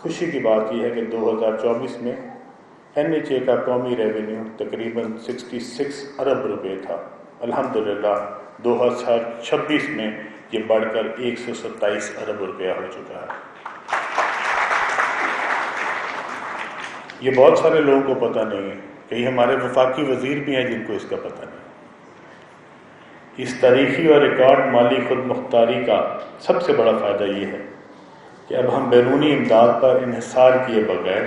خوشی کی بات یہ ہے کہ 2024 میں NHA کا قومی ریونیو تقریباً 66 ارب روپے تھا۔ الحمدللہ 2026 میں یہ بڑھ کر 127 ارب روپیہ ہو چکا ہے۔ یہ بہت سارے لوگوں کو پتہ نہیں ہے، کئی ہمارے وفاقی وزیر بھی ہیں جن کو اس کا پتہ نہیں۔ اس تاریخی اور ریکارڈ مالی خود مختاری کا سب سے بڑا فائدہ یہ ہے کہ اب ہم بیرونی امداد پر انحصار کیے بغیر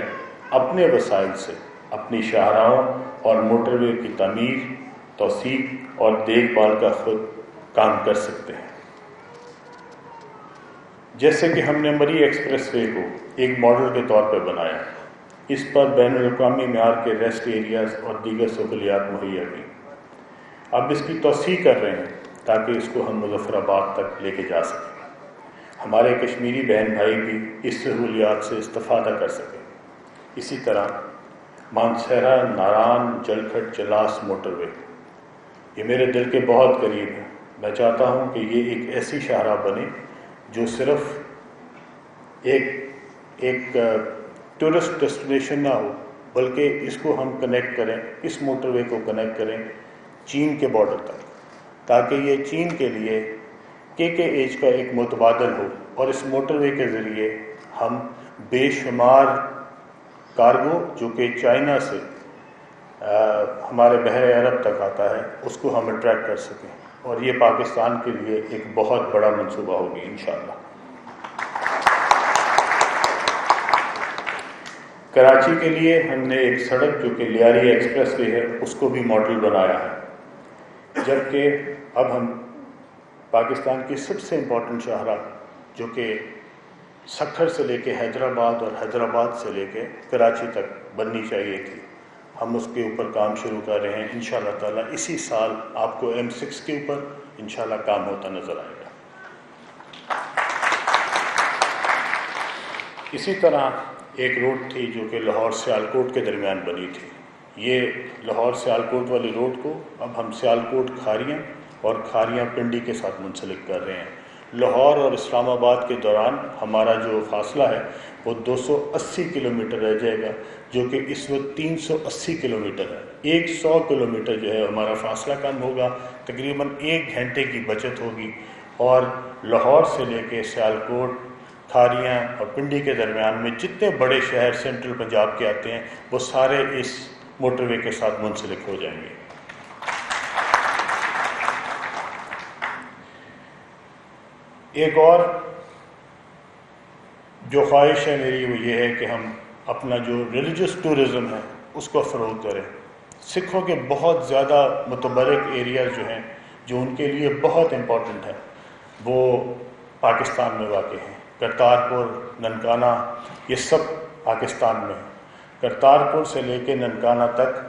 اپنے وسائل سے اپنی شاہراہوں اور موٹر وے کی تعمیر، توسیع اور دیکھ بھال کا خود کام کر سکتے ہیں۔ جیسے کہ ہم نے مری ایکسپریس وے کو ایک ماڈل کے طور پہ بنایا، اس پر بین الاقوامی معیار کے ریسٹ ایریاز اور دیگر سہولیات مہیا کی۔ اب اس کی توسیع کر رہے ہیں تاکہ اس کو ہم مظفر آباد تک لے کے جا سکیں، ہمارے کشمیری بہن بھائی بھی اس سہولیات سے استفادہ کر سکیں۔ اسی طرح مانسہرہ ناران جلکھڈ چلاس موٹر وے، یہ میرے دل کے بہت قریب ہے۔ میں چاہتا ہوں کہ یہ ایک ایسی شاہراہ بنے جو صرف ایک ٹورسٹ ڈیسٹینیشن نہ ہو، بلکہ اس کو ہم کنیکٹ کریں، اس موٹر وے کو کنیکٹ کریں چین کے بارڈر تک، تاکہ یہ چین کے لیے KKH کا ایک متبادل ہو، اور اس موٹر وے کے ذریعے ہم بے شمار کارگو جو کہ چائنا سے ہمارے بحر عرب تک آتا ہے اس کو ہم اٹریکٹ کر سکیں، اور یہ پاکستان کے لیے ایک بہت بڑا منصوبہ ہوگی انشاءاللہ۔ کراچی کے لیے ہم نے ایک سڑک جو کہ لیاری ایکسپریس وے ہے اس کو بھی ماڈل بنایا ہے، جبکہ اب ہم پاکستان کی سب سے امپورٹنٹ شاہراہ جو کہ سکھر سے لے کے حیدرآباد اور حیدرآباد سے لے کے کراچی تک بننی چاہیے تھی، ہم اس کے اوپر کام شروع کر رہے ہیں۔ انشاءاللہ تعالیٰ اسی سال آپ کو M6 کے اوپر انشاءاللہ کام ہوتا نظر آئے گا۔ اسی طرح ایک روڈ تھی جو کہ لاہور سیالکوٹ کے درمیان بنی تھی، یہ لاہور سیالکوٹ والی روڈ کو اب ہم سیالکوٹ کھاریاں اور کھاریاں پنڈی کے ساتھ منسلک کر رہے ہیں۔ لاہور اور اسلام آباد کے دوران ہمارا جو فاصلہ ہے وہ 280 کلومیٹر رہ جائے گا، جو کہ اس وقت 380 کلومیٹر ہے۔ 100 کلومیٹر جو ہے ہمارا فاصلہ کم ہوگا، تقریباً 1 گھنٹے کی بچت ہوگی، اور لاہور سے لے کے سیالکوٹ، کھاریاں اور پنڈی کے درمیان میں جتنے بڑے شہر سینٹرل پنجاب کے آتے ہیں وہ سارے اس موٹر وے کے ساتھ منسلک ہو جائیں گے۔ ایک اور جو خواہش ہے میری وہ یہ ہے کہ ہم اپنا جو ریلیجس ٹورزم ہے اس کو فروغ کریں۔ سکھوں کے بہت زیادہ متبرک ایریاز جو ہیں جو ان کے لیے بہت امپورٹنٹ ہیں وہ پاکستان میں واقع ہیں۔ کرتارپور، ننکانہ، یہ سب پاکستان میں ہیں۔ کرتارپور سے لے کے ننکانہ تک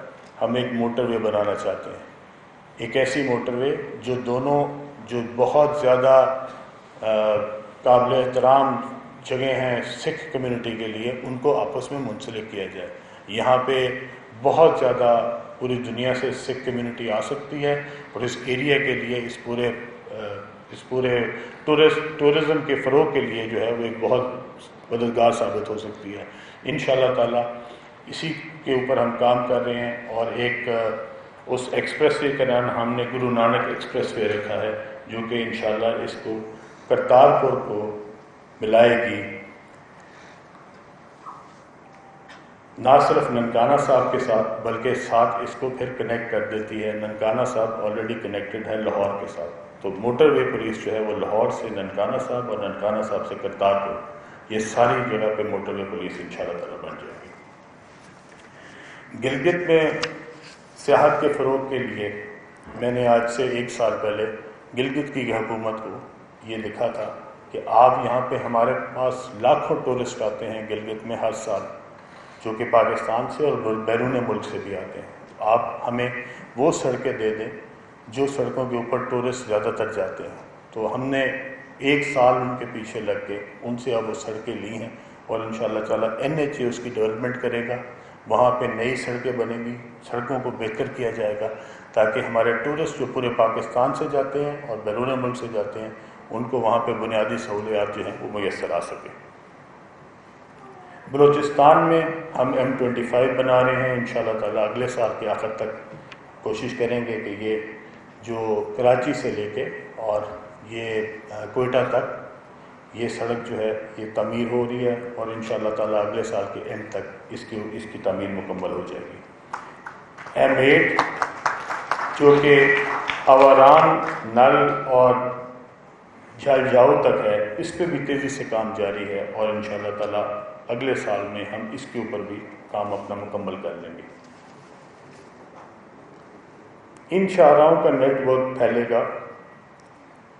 ہم ایک موٹر وے بنانا چاہتے ہیں، ایک ایسی موٹر وے جو بہت زیادہ قابل احترام جگہ ہیں سکھ کمیونٹی کے لیے، ان کو آپس میں منسلک کیا جائے۔ یہاں پہ بہت زیادہ پوری دنیا سے سکھ کمیونٹی آ سکتی ہے، اور اس ایریا کے لیے اس پورے ٹورزم کے فروغ کے لیے جو ہے وہ ایک بہت مددگار ثابت ہو سکتی ہے۔ انشاءاللہ تعالیٰ اسی کے اوپر ہم کام کر رہے ہیں، اور ایک اس ایکسپریس وے کا نام ہم نے گرو نانک ایکسپریس وے رکھا ہے، جو کہ انشاءاللہ اس کو کرتارپور کو ملائے گی، نہ صرف ننکانہ صاحب کے ساتھ بلکہ ساتھ اس کو پھر کنیکٹ کر دیتی ہے۔ ننکانہ صاحب آلریڈی کنیکٹڈ ہے لاہور کے ساتھ، تو موٹر وے پولیس جو ہے وہ لاہور سے ننکانہ صاحب اور ننکانہ صاحب سے کرتارپور، یہ ساری جگہ پہ موٹر وے پولیس انشاءاللہ تعالیٰ بن جائے گی۔ گلگت میں سیاحت کے فروغ کے لیے میں نے آج سے 1 سال پہلے گلگت کی حکومت کو یہ لکھا تھا کہ آپ یہاں پہ ہمارے پاس لاکھوں ٹورسٹ آتے ہیں گلگت میں ہر سال، جو کہ پاکستان سے اور بیرون ملک سے بھی آتے ہیں، آپ ہمیں وہ سڑکیں دے دیں جو سڑکوں کے اوپر ٹورسٹ زیادہ تر جاتے ہیں۔ تو ہم نے 1 سال ان کے پیچھے لگ کے ان سے اب وہ سڑکیں لی ہیں، اور انشاءاللہ تعالیٰ NHA اس کی ڈیولپمنٹ کرے گا، وہاں پہ نئی سڑکیں بنیں گی، سڑکوں کو بہتر کیا جائے گا، تاکہ ہمارے ٹورسٹ جو پورے پاکستان سے جاتے ہیں اور بیرون ملک سے جاتے ہیں ان کو وہاں پہ بنیادی سہولیات جو ہیں وہ میسر آ سکیں۔ بلوچستان میں ہم M25 بنا رہے ہیں، انشاءاللہ تعالیٰ اگلے سال کے آخر تک کوشش کریں گے کہ یہ جو کراچی سے لے کے اور یہ کوئٹہ تک یہ سڑک جو ہے یہ تعمیر ہو رہی ہے، اور انشاءاللہ تعالیٰ اگلے سال کے اینڈ تک اس کی تعمیر مکمل ہو جائے گی۔ M8 جو کہ آوران، نل اور جھل جاؤ تک ہے، اس پہ بھی تیزی سے کام جاری ہے، اور انشاءاللہ تعالیٰ اگلے سال میں ہم اس کے اوپر بھی کام اپنا مکمل کر لیں گے۔ ان شاہراہوں کا نیٹ ورک پھیلے گا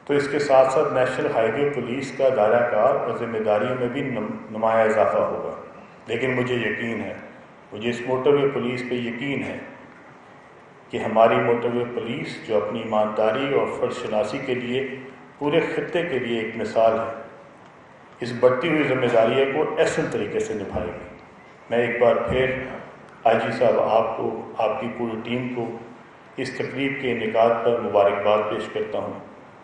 تو اس کے ساتھ ساتھ نیشنل ہائی وے پولیس کا دائرہ کار اور ذمہ داریوں میں بھی نمایاں اضافہ ہوگا۔ لیکن مجھے یقین ہے، مجھے اس موٹر وے پولیس پہ یقین ہے کہ ہماری موٹر وے پولیس جو اپنی ایمانداری اور فرض شناسی کے لیے پورے خطے کے لیے ایک مثال ہے، اس بڑھتی ہوئی ذمہ داریوں کو احسن طریقے سے نبھائے گی۔ میں ایک بار پھر آئی جی صاحب آپ کو، آپ کی پوری ٹیم کو اس تقریب کے انعقاد پر مبارکباد پیش کرتا ہوں،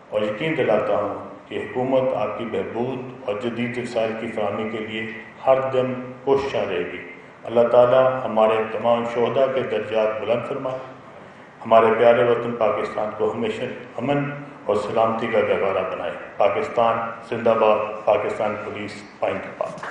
اور یقین دلاتا ہوں کہ حکومت آپ کی بہبود اور جدید وسائل کی فراہمی کے لیے ہر دم کوشاں رہے گی۔ اللہ تعالیٰ ہمارے تمام شہداء کے درجات بلند فرمائے، ہمارے پیارے وطن پاکستان کو ہمیشہ امن اور سلامتی کا گہوارہ بنائے۔ پاکستان زندہ باد، پاکستان پولیس پائیں کے پاس۔